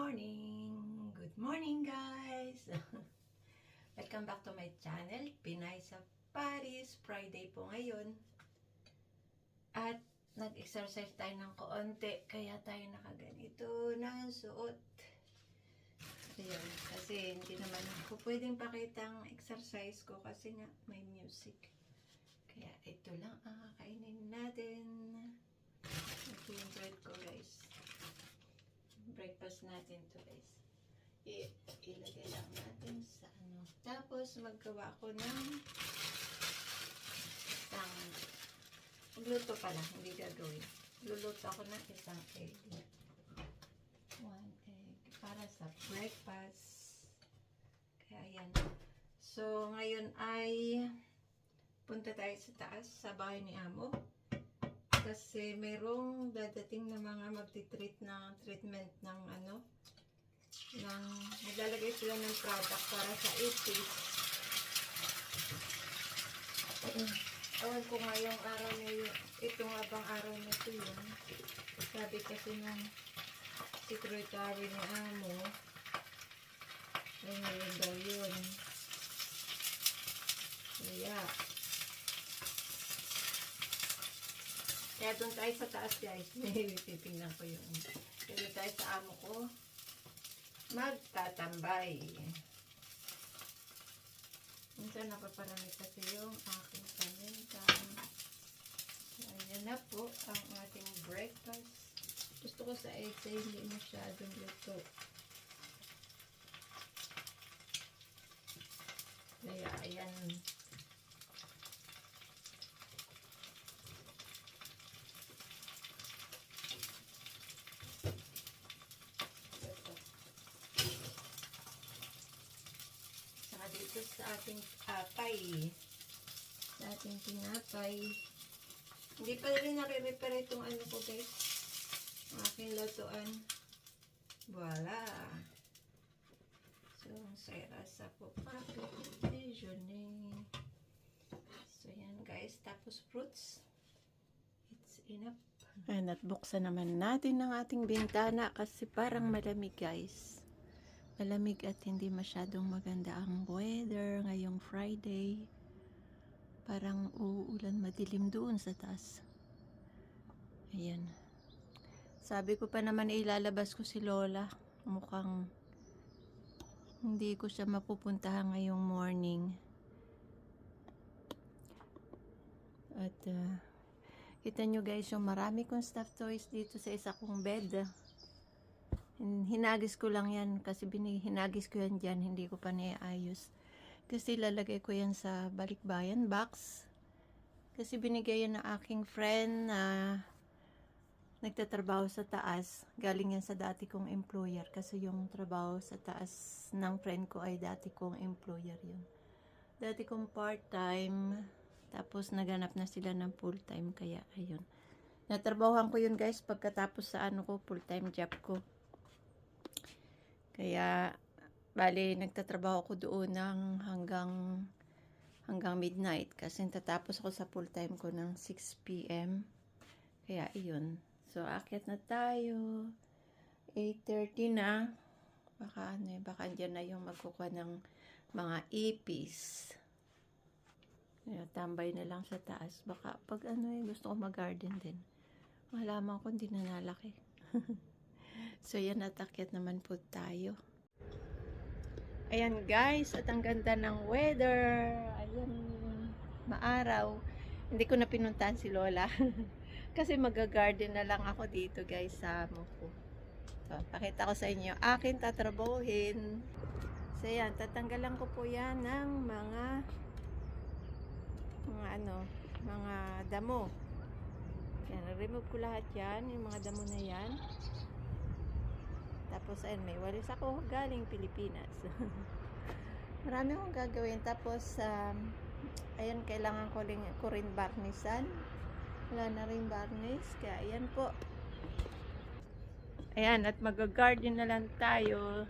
morning! Good morning, guys! Welcome back to my channel, Pinay sa Paris. Friday po ngayon. At nag-exercise tayo ng kaunti, kaya tayo nakaganito ng suot. Ayan, kasi hindi naman ako pwedeng pakita ang exercise ko kasi nga may music. Kaya ito lang ang kakainin natin. Ito yung bread ko, guys. Breakfast natin to, guys. Ilagay lang natin sa ano. Tapos maggawa ko ng isang magluto pala, hindi gagawin. Luluto ako ng isang egg. 1 egg para sa breakfast. Kaya yan. So ngayon ay punta tayo sa taas sa bahay ni Amo. Kasi merong dadating na mga magti-treat ng treatment ng ano, naglalagay sila ng product para sa ipis. Awan ko nga yung araw na yun, ito nga bang araw na ito yun. Sabi kasi ng secretary ni Amo, ay ngayon daw yun. Kaya doon tayo sa taas, guys. Titingnan ko yung doon tayo sa Amo ko magtatambay. Minsan napaparami kasi yung aking paninta. So, ayan na po ang ating breakfast. Gusto ko sa egg ay hindi masyadong luto. Kaya ayan. Dito sa ating tinapay. Hindi pa rin nare-repair itong ano ko, guys. Ang aking lutuan. Voila! So, saya sa po déjeuner. So, yan, guys. Tapos fruits. It's enough. Ayan, at buksan naman natin ang ating bintana kasi parang malamig, guys. Malamig at hindi masyadong maganda ang weather ngayong Friday. Parang uulan, madilim doon sa taas. Ayan. Sabi ko pa naman ilalabas ko si Lola. Mukhang hindi ko siya mapupuntahan ngayong morning. At kita nyo, guys, yung marami kong stuffed toys dito sa isa kong bed. Hinagis ko lang yan kasi hinagis ko yan dyan, hindi ko pa naiayos kasi lalagay ko yan sa balikbayan box kasi binigay yan ng aking friend na nagtatrabaho sa taas. Galing yan sa dati kong employer kasi yung trabaho sa taas ng friend ko ay dati kong employer yun. Dati kong part-time, tapos naganap na sila ng full-time, kaya ayun, natrabahohan ko yun, guys, pagkatapos sa ano ko, full-time job ko. Kaya, bali, nagtatrabaho ko doon ng hanggang midnight. Kasi tatapos ako sa full-time ko ng 6 p.m. Kaya, iyon. So, akyat na tayo. 8:30 na. Baka andyan na yung magkukuha ng mga ipis. Kaya, tambay na lang sa taas. Baka, pag gusto ko mag-garden din. Malaman ko, hindi na nalaki. So, yan, atakyat naman po tayo. Ayan, guys, at ang ganda ng weather. Ayan, maaraw. Hindi ko na pinuntahan si Lola. Kasi mag-garden na lang ako dito, guys, sa amo ko. So, pakita ko sa inyo, akin tatrabuhin. So, yan, tatanggalan ko po yan ng mga damo. Yan, remove ko lahat yan, yung mga damo na yan. Tapos, ayun, may walis ako galing Pilipinas. Marami akong gagawin. Tapos, ayun, kailangan ko rin barnisan. Wala na rin barnis. Kaya, ayan po. Ayan, at mag-garden na lang tayo.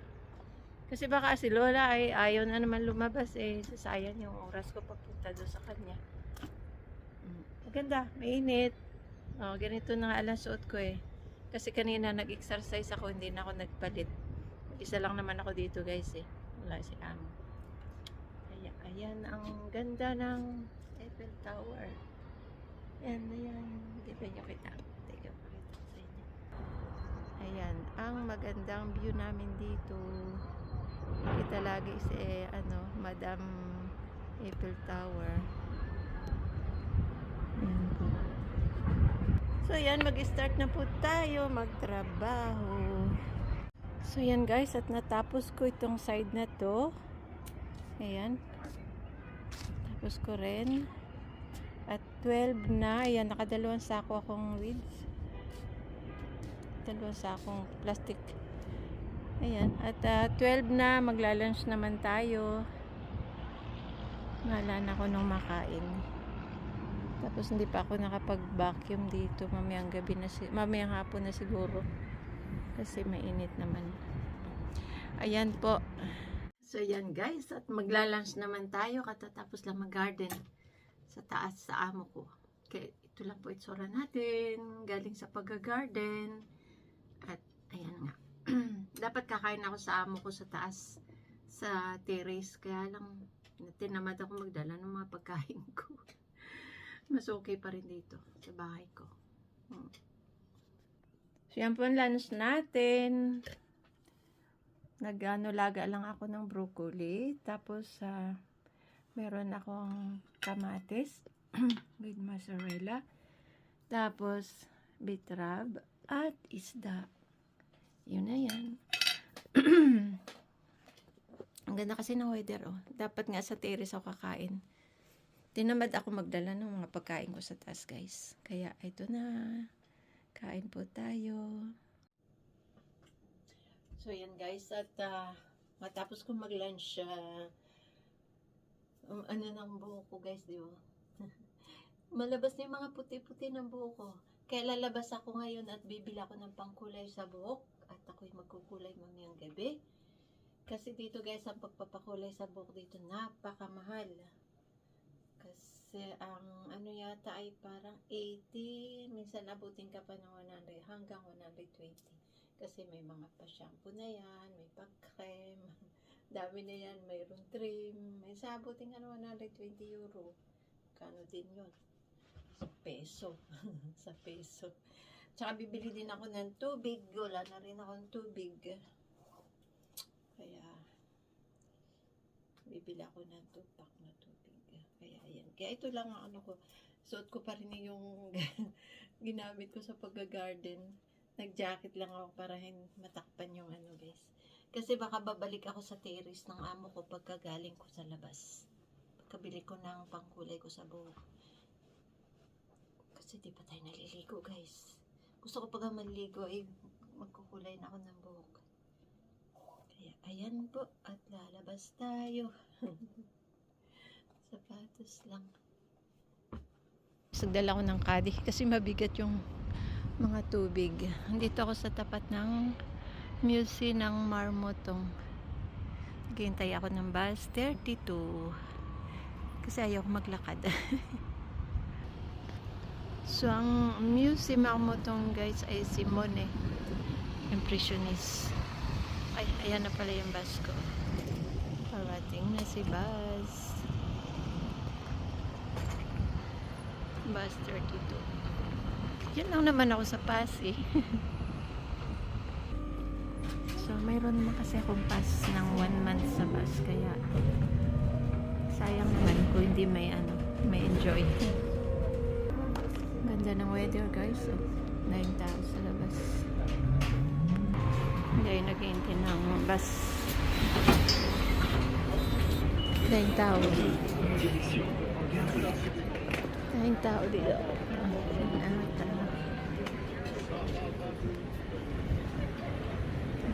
Kasi baka si Lola ay ayaw na naman lumabas eh. Sasayang yung oras ko pagpunta doon sa kanya. Maganda, mainit. Ganito na nga alang suot ko eh. Kasi kanina nag-exercise ako, hindi na ako nagpalit. Isa lang naman ako dito guys eh. Wala si Amo. Kaya ayan ang ganda ng Eiffel Tower. Ayan na yan. Hindi pa nyo kita. Teka, pakita ko sa inyo. Ayan, ang magandang view namin dito. Kita lagi si Madam Eiffel Tower. Ayan po. So yan, mag-start na po tayo magtrabaho. So yan guys, at natapos ko itong side na to. Ayan. Tapos ko rin. At 12 na, ayan, nakadalawang sako akong weeds. Dalawang sakong plastic. Ayan, at 12 na, magla-lunch naman tayo. Wala na ako nung makain. Tapos hindi pa ako nakapag-vacuum dito. Mamayang hapon na siguro. Kasi mainit naman. Ayan po. So yan guys, at magla-lunch naman tayo. Katatapos lang mag-garden sa taas sa amo ko. Kaya ito lang po itsura natin. Galing sa pag-garden. At ayan nga. Dapat kakain ako sa amo ko sa taas. Sa terrace. Kaya lang tinamad ako magdala ng mga pagkain ko. Mas okay pa rin dito sa bahay ko. So yan po ang lunch natin. Laga lang ako ng broccoli. Tapos meron akong kamatis with mozzarella. Tapos beetrab at isda. Yun na yan. Ang ganda kasi ng weather, oh. Dapat nga sa terrace ako kakain. Tinamad ako magdala ng mga pagkain ko sa taas, guys. Kaya, ito na. Kain po tayo. So, yan, guys. At, matapos ko mag-lunch, ng buhok ko, guys, di ba? Malabas na yung mga puti-puti ng buhok ko. Kaya lalabas ako ngayon at bibili ako ng pangkulay sa buhok. At ako'y magkukulay mamayang gabi. Kasi dito, guys, ang pagpapakulay sa buhok dito, napakamahal. Kasi ang yata ay parang 80, minsan abutin ka pa ng 100 hanggang 120. Kasi may mga pa-shampoo na yan, may pag-creme, dami na yan, mayroong trim, may sabutin ka ng 120 euro. Kano din yun? Sa peso. Sa peso. Tsaka bibili din ako ng tubig. Wala na rin akong tubig. Kaya bibili ako ng 2-pack na tubig. Kaya ayan. Kaya ito lang ang ko. Suot ko pa rin yung ginamit ko sa pag-garden. Nag-jacket lang ako para matakpan yung guys. Kasi baka babalik ako sa terrace ng amo ko pagkagaling ko sa labas. Pagkabili ko ng pangkulay ko sa buhok. Kasi di pa tayo naliligo, guys. Gusto ko pag maligo ay magkukulay na ako ng buhok. Kaya ayan po. At lalabas tayo. Sapatos lang. Sagdala ko ng kadi kasi mabigat yung mga tubig. Dito ako sa tapat ng museum ng Marmotong. Naghihintay ako ng bus 32. Kasi ayaw ko maglakad. So, ang museum Marmotong, guys, ay si Monet. Impressionist. Ay, ayan na pala yung bus ko. Parating na si bus. Bus 32. Yan lang naman ako sa Pasig. So, mayroon naman kasi akong pass ng 1 month sa bus. Kaya, sayang naman kung hindi may enjoy. Ganda ng weather, guys. So, 9 tao sa labas. Hindi ay naghihintay ng bus. 9 tao. 9 tao dito.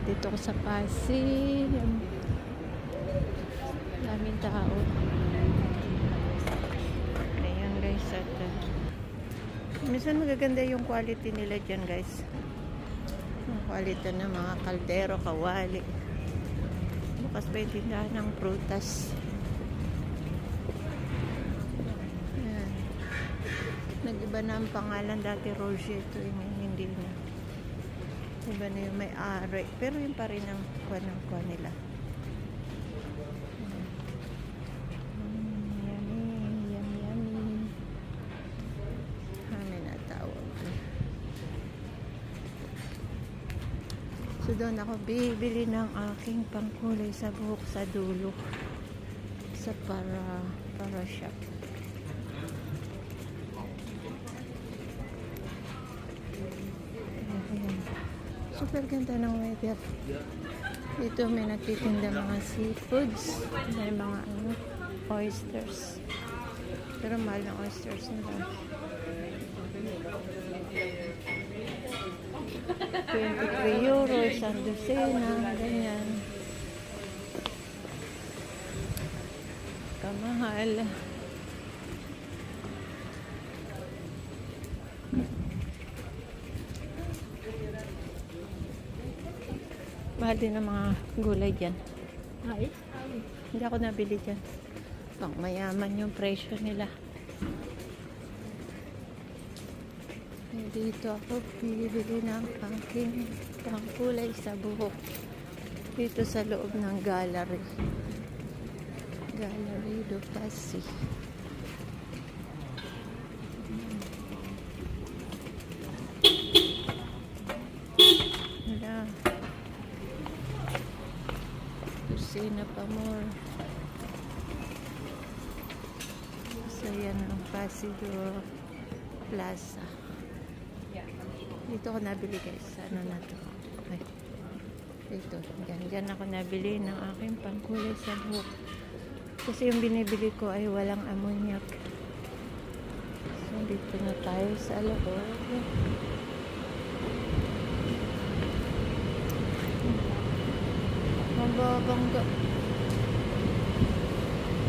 Dito ko sa Pasig. Daming tao. Ayan, guys. At minsan magaganda yung quality nila dyan, guys. Yung quality ng mga kaldero, kawali. Bukas pa yung tindahan ng prutas. Ayan. Nag-iba na ang pangalan dati, Roger. Ito yung hindi na. Iba na yung may-ari. Pero yun pa rin ang kuha nila. Yummy, yummy, yummy. Kami na tawag. So doon ako bibili ng aking pangkulay sa buhok sa dulo. Sa para shop. Ayan. Super ganda ng weather. Dito may nagtitinda mga seafoods. May mga oysters. Pero mahal ng oysters nila. 23 euro, isang dosena, ganyan. Kamahal. Mahal din ang mga gulay dyan. Hindi ako nabili dyan. Pang mayaman yung presyo nila. Dito ako bibili ng aking pangkulay sa buhok. Dito sa loob ng gallery. Gallery do Pasi. Wala. Kusina pa more. So yan ang Pasido Plaza. Dito ako nabili guys. Ano na to? Ay. Dito. Diyan ako nabili ng aking pangkulay sa buhok. Kasi yung binibili ko ay walang ammoniac. So dito na tayo sa loob. Mababangga.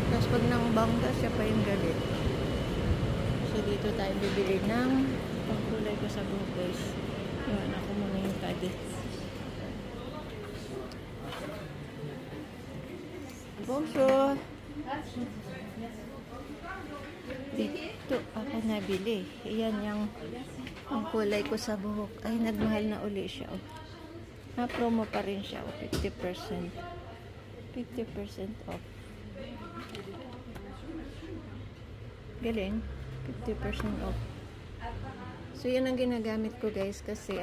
Tapos pag nang bangga, siya pa yung galit. So dito tayo bibili ng pangkulay ko sa buhok guys. Iwan ako muna yung kadi. Bonjour! Dito ako nabili. Iyan yung pangkulay ko sa buhok. Ay, nagmahal na uli siya. Oh. Na-promo pa rin siya. Oh. 50%. 50% off. Galing. 50% off. So, yan ang ginagamit ko guys kasi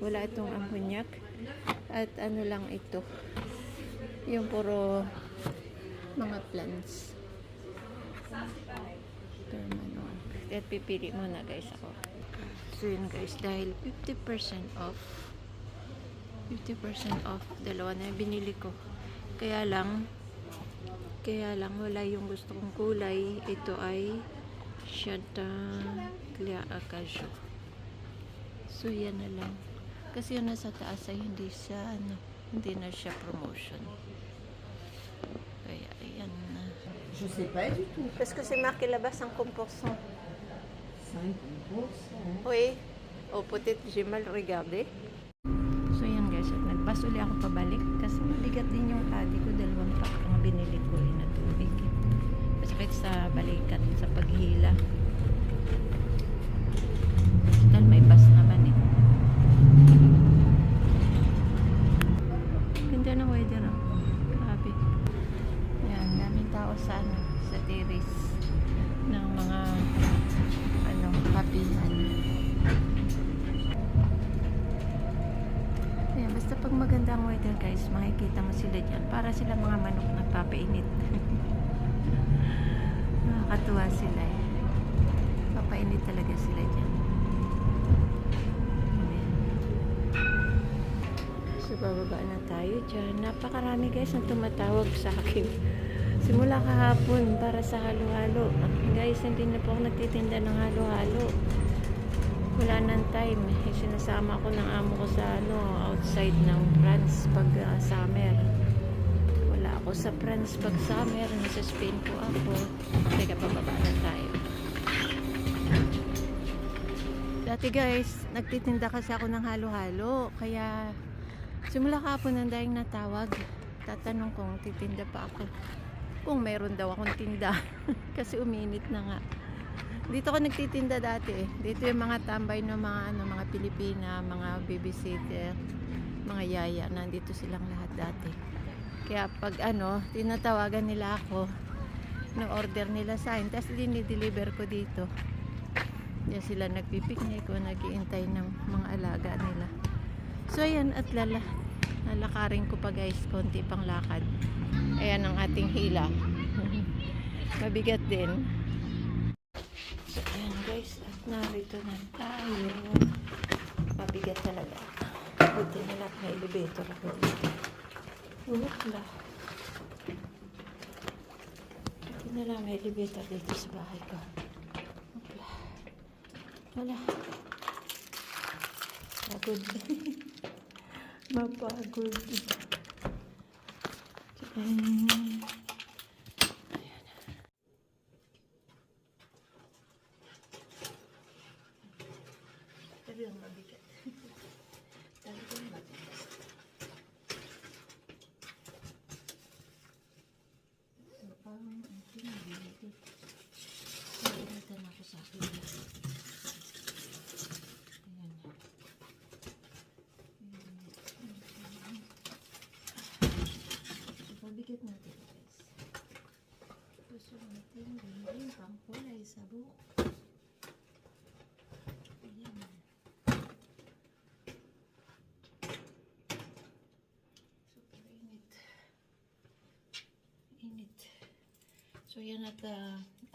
wala itong ammoniac at ano lang ito yung puro mga plants. Pero manual. At pipili muna guys ako. So yun guys, dahil 50% off 50% off dalawa na yung binili ko. Kaya lang wala yung gusto kong kulay. Ito ay Chanticleer Acajou. So yan na lang. Kasi yung nasa taas ay hindi na siya promotion. Kaya ayan na. Je sais pas du tout. Parce que c'est marqué là-bas 5%. 5%. Oui. Oh, peut-être j'ai mal regardé. So yan guys, nagbas uli ako pabalik kasi mabigat din yung kadi ko. 2 pack ang binili ko na tubig. Masakit sa balikat, sa paghila. Dahil may bus naman eh. Ganda ng weather ah. Grabe. Yan, daming tao sa terrace ng mga kapihan. Ayan, basta pag maganda ang weather guys, makikita mo sila dyan. Para sila mga manok nagpapainit. Nakakatuwa sila eh. Papainit talaga sila dyan. Ayan. So bababa na tayo dyan. Napakarami guys ang tumatawag sa akin. Simula kahapon para sa halo-halo. Guys, hindi na po ako nagtitinda ng halo-halo. Wala nang time. Sinasama ko ng amo ko sa outside ng France pag summer. Wala ako sa France pag summer. Nasa Spain po ako. Teka, pababa na tayo. Dati guys, nagtitinda kasi ako ng halo-halo. Kaya simula kahapon ang dahing natawag. Tatanong kung titinda pa ako. Kung mayroon daw akong tinda. Kasi uminit na nga. Dito ako nagtitinda dati eh. Dito yung mga tambay ng mga mga Pilipina, mga babysitter, mga yaya, nandito silang lahat dati. Kaya pag tinatawagan nila ako, no-order nila sa akin, tapos dinideliver ko dito. Diyan sila nagpipiknik o nag-iintay ng mga alaga nila. So ayan, at lalakarin ko pa guys, konti pang lakad. Ayan ang ating hila. Mabigat din. So ayan guys, at narito na tayo. Mabigat talaga. Buti nila may elevator ako dito. Wala. Buti nila may elevator dito sa bahay ko. Wala. Pagod. Mapagod. Ayan. Talagang mabigat. Talagang mabigat. So, ang ating bigat. Nagalitan ako sa akin. Ayan. So, pabigat natin guys. Gusto natin gawin pang kulay sa buhok. Ayan. Super init. Init. So yan at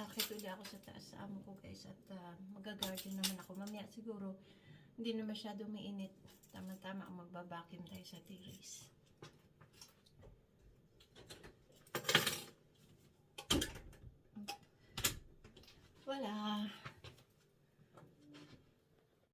akit ulit ako sa taas sa amo ko guys at magagarden naman ako. Mamaya siguro hindi na masyado mainit. Tama-tama ang magbabakim tayo sa terrace. Wala.